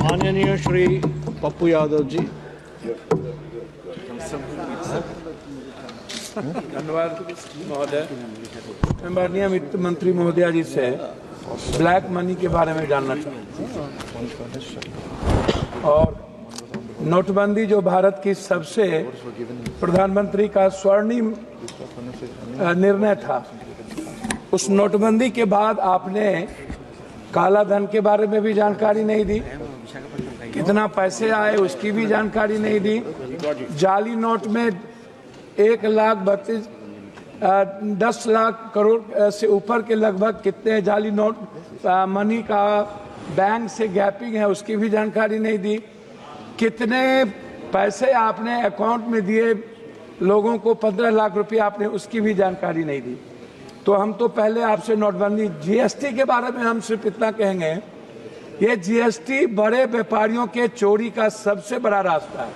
माननीय श्री पप्पू यादव जी। धन्यवाद महोदय। मैं माननीय वित्त मंत्री महोदया जी से ब्लैक मनी के बारे में जानना चाहूँगा और नोटबंदी जो भारत की सबसे प्रधानमंत्री का स्वर्णिम निर्णय था, उस नोटबंदी के बाद आपने काला धन के बारे में भी जानकारी नहीं दी, कितना पैसे आए उसकी भी जानकारी नहीं दी, जाली नोट में 10 लाख करोड़ से ऊपर के लगभग कितने जाली नोट मनी का बैंक से गैपिंग है उसकी भी जानकारी नहीं दी, कितने पैसे आपने अकाउंट में दिए लोगों को 15 लाख रुपए आपने उसकी भी जानकारी नहीं दी। तो हम तो पहले आपसे नोटबंदी जीएसटी के बारे में हम सिर्फ इतना कहेंगे, ये जीएसटी बड़े व्यापारियों के चोरी का सबसे बड़ा रास्ता है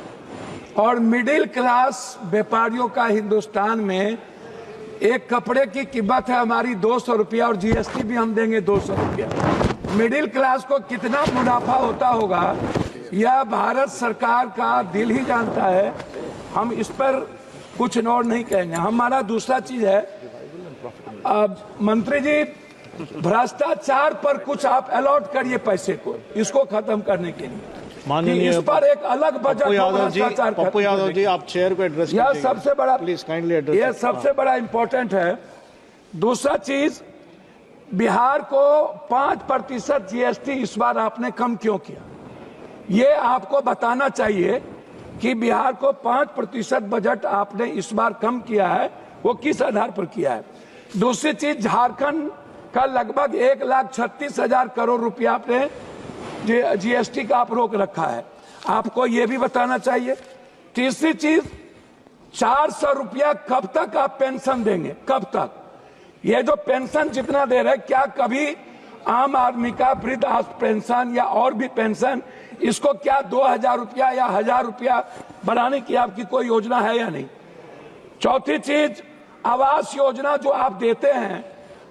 और मिडिल क्लास व्यापारियों का हिंदुस्तान में एक कपड़े की कीमत है हमारी 200 रुपया और जीएसटी भी हम देंगे 200 रुपया। मिडिल क्लास को कितना मुनाफा होता होगा यह भारत सरकार का दिल ही जानता है। हम इस पर कुछ और नहीं कहेंगे। हमारा दूसरा चीज है, मंत्री जी भ्रष्टाचार पर कुछ आप अलॉट करिए पैसे को, इसको खत्म करने के लिए माननीय इस पर एक अलग बजट पप्पू यादव जी आप चेयर को एड्रेस यह सबसे बड़ा प्लीज काइंडली एड्रेस, यह सबसे बड़ा इंपॉर्टेंट है। दूसरा चीज, बिहार को 5% जीएसटी इस बार आपने कम क्यों किया, ये आपको बताना चाहिए कि बिहार को 5% बजट आपने इस बार कम किया है, वो किस आधार पर किया है। दूसरी चीज, झारखंड का लगभग 1,36,000 करोड़ रुपया आपने जीएसटी का आप रोक रखा है, आपको ये भी बताना चाहिए। तीसरी चीज, 400 रुपया कब तक आप पेंशन देंगे, कब तक? ये जो पेंशन जितना दे रहे, क्या कभी आम आदमी का वृद्ध पेंशन या और भी पेंशन, इसको क्या 2,000 रुपया या 1,000 रुपया बढ़ाने की आपकी कोई योजना है या नहीं? चौथी चीज, आवास योजना जो आप देते हैं,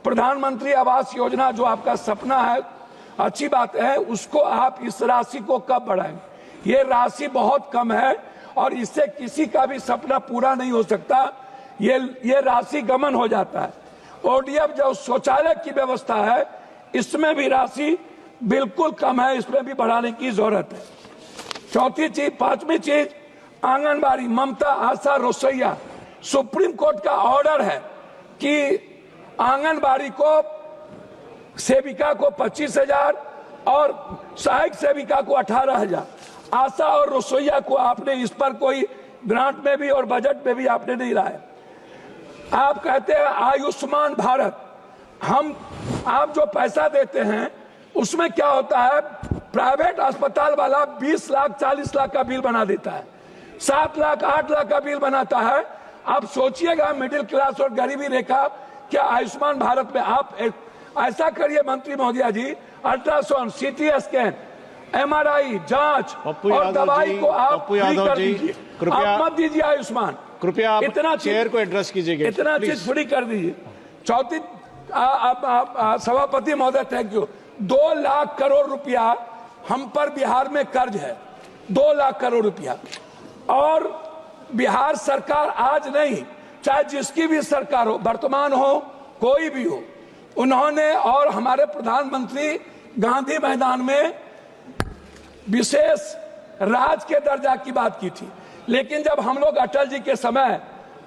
प्रधानमंत्री आवास योजना जो आपका सपना है, अच्छी बात है, उसको आप इस राशि को कब बढ़ाएंगे? ये राशि बहुत कम है और इससे किसी का भी सपना पूरा नहीं हो सकता, ये राशि गमन हो जाता है। ओडीएफ जो शौचालय की व्यवस्था है, इसमें भी राशि बिल्कुल कम है, इसमें भी बढ़ाने की जरूरत है। चौथी चीज, पांचवी चीज, आंगनबाड़ी, ममता आशा रसोईया, सुप्रीम कोर्ट का ऑर्डर है कि आंगनबाड़ी को सेविका को 25,000 और सहायक सेविका को 18,000, आशा और रसोईया को आपने इस पर कोई ग्रांट में भी और बजट में भी आपने नहीं लाया। आप कहते हैं आयुष्मान भारत, आप जो पैसा देते हैं उसमें क्या होता है, प्राइवेट अस्पताल वाला 20 लाख 40 लाख का बिल बना देता है, 7 लाख 8 लाख का बिल बनाता है। आप सोचिएगा मिडिल क्लास और गरीबी रेखा, क्या आयुष्मान भारत में आप ऐसा करिए मंत्री महोदया जी, अल्ट्रासाउंड, सीटी स्कैन, एमआरआई जांच और दवाई को आप फ्री कर दीजिए, आप मत दीजिए आयुष्मान, कृपया इतना चेयर को एड्रेस कीजिए, इतना चीज फ्री कर दीजिए। चौथी, सभापति महोदय थैंक यू, 2 लाख करोड़ रुपया हम पर बिहार में कर्ज है, 2 लाख करोड़ रुपया, और बिहार सरकार आज नहीं, चाहे जिसकी भी सरकार हो, वर्तमान हो कोई भी हो, उन्होंने और हमारे प्रधानमंत्री गांधी मैदान में विशेष राज के दर्जा की बात की थी। लेकिन जब हम लोग अटल जी के समय,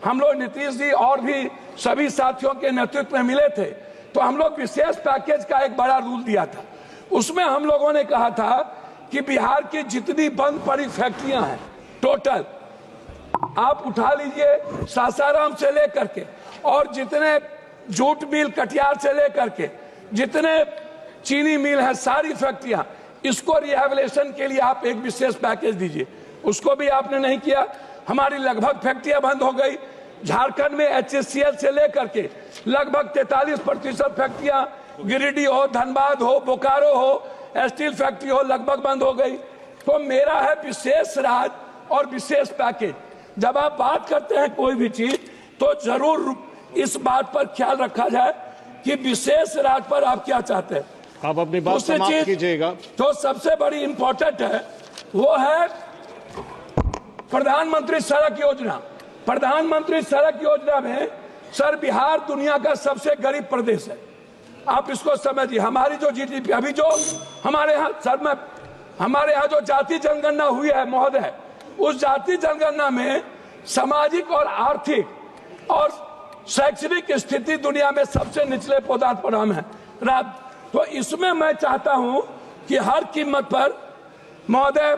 हम लोग नीतीश जी और भी सभी साथियों के नेतृत्व में मिले थे, तो हम लोग विशेष पैकेज का एक बड़ा रूल दिया था। उसमें हम लोगों ने कहा था कि बिहार की जितनी बंद पड़ी फैक्ट्रियां हैं टोटल आप उठा लीजिए, सासाराम से लेकर के और जितने जूट मिल कटिहार से लेकर के जितने चीनी मिल है, सारी फैक्ट्रियां, इसको रिहेबिलिटेशन के लिए आप एक विशेष पैकेज दीजिए। उसको भी आपने नहीं किया। हमारी लगभग फैक्ट्रियां बंद हो गई। झारखंड में एचएससीएल से लेकर के लगभग 43% फैक्ट्रियां, गिरिडीह हो, धनबाद हो, बोकारो हो, स्टील फैक्ट्री हो, लगभग बंद हो गई। तो मेरा है विशेष राज और विशेष पैकेज। जब आप बात करते हैं कोई भी चीज, तो जरूर इस बात पर ख्याल रखा जाए कि विशेष राज पर आप क्या चाहते हैं। आप अपनी बात दूसरी समाप्त चीज कीजिएगा। जो सबसे बड़ी इंपॉर्टेंट है वो है प्रधानमंत्री सड़क योजना। प्रधानमंत्री सड़क योजना में सर बिहार दुनिया का सबसे गरीब प्रदेश है, आप इसको समझिए। हमारी जो जीडीपी अभी जो हमारे यहाँ सर में हमारे यहाँ जो जाति जनगणना हुई है महोदय, उस जाति जनगणना में सामाजिक और आर्थिक और शैक्षणिक स्थिति दुनिया में सबसे निचले पदार्थ पर हम है। तो इसमें मैं चाहता हूं कि हर कीमत पर महोदय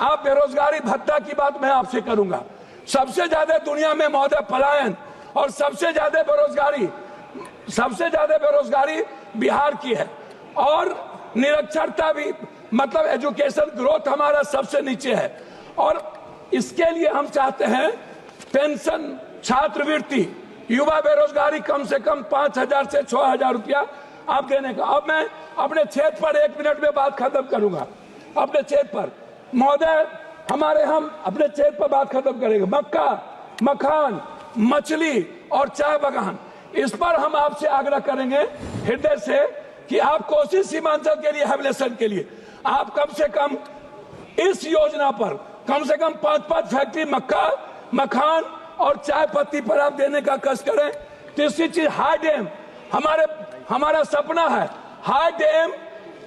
आप बेरोजगारी भत्ता की बात मैं आपसे करूंगा। सबसे ज्यादा दुनिया में महोदय पलायन और सबसे ज्यादा बेरोजगारी बिहार की है, और निरक्षरता भी मतलब एजुकेशन ग्रोथ हमारा सबसे नीचे है। और इसके लिए हम चाहते हैं पेंशन, छात्रवृत्ति, युवा बेरोजगारी कम से कम 5,000 से 6,000 रुपया आप देने का। अब मैं अपने क्षेत्र पर 1 मिनट में बात खत्म करूंगा। अपने क्षेत्र पर महोदय हम अपने क्षेत्र पर बात खत्म करेंगे। मक्का, मखान, मछली और चाय बागान, इस पर हम आपसे आग्रह करेंगे हृदय से कि आप कोसी सीमांचल के लिए हैबिलेशन के लिए आप कम से कम इस योजना पर कम से कम 5-5 फैक्ट्री मक्का, मखान और चाय पत्ती पर आप देने का कष्ट करें। तीसरी चीज हाई डैम, हमारा सपना है हाई डैम,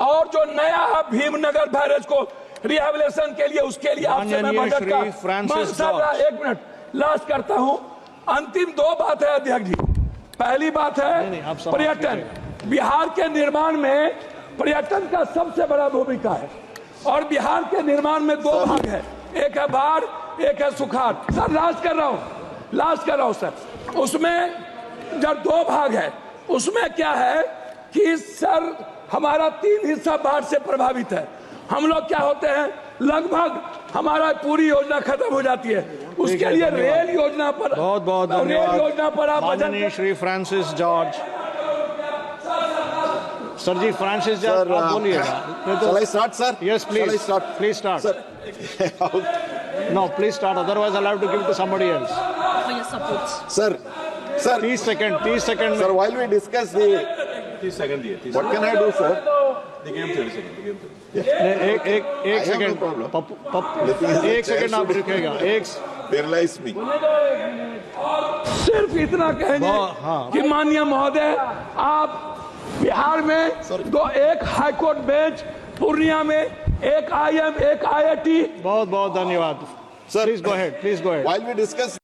और जो नया भीमनगर बैरेज को रिहेबिलिटेशन के लिए उसके लिए आपसे मैं बजट का 1 मिनट लास्ट करता हूं। अंतिम 2 बात है अध्यक्ष जी। पहली बात है पर्यटन। बिहार के निर्माण में पर्यटन का सबसे बड़ा भूमिका है, और बिहार के निर्माण में 2 भाग है, एक है बाढ़, एक है सुखाड़। सर लास्ट कर रहा हूं सर। उसमें जब 2 भाग है, उसमें क्या है कि सर हमारा 3 हिस्सा बाढ़ से प्रभावित है। हम लोग क्या होते हैं, लगभग हमारा पूरी योजना खत्म हो जाती है। उसके लिए रेल योजना पर बहुत बहुत धन्यवाद। रेल योजना पर आप माननीय श्री फ्रांसिस जॉर्ज। सर जी फ्रांसिस जॉर्ज आप बोलिएगा। Shall I start, sir? Yes, please. Shall I start? Please start. Sir. No, please start. Otherwise, I'll have to give it to somebody else. For your support. Sir, 30 seconds. sir, while we discuss the, 30 seconds. what can I do, sir? The game 30 seconds. एक no second problem. एक second आप रुकेगा। Paralyze me. सिर्फ इतना कहेंगे कि माननीय महोदय आप बिहार में एक हाईकोर्ट बेंच, पूर्णिया में एक IIM, एक IIT। बहुत बहुत धन्यवाद। Sir, Please go ahead. while we discuss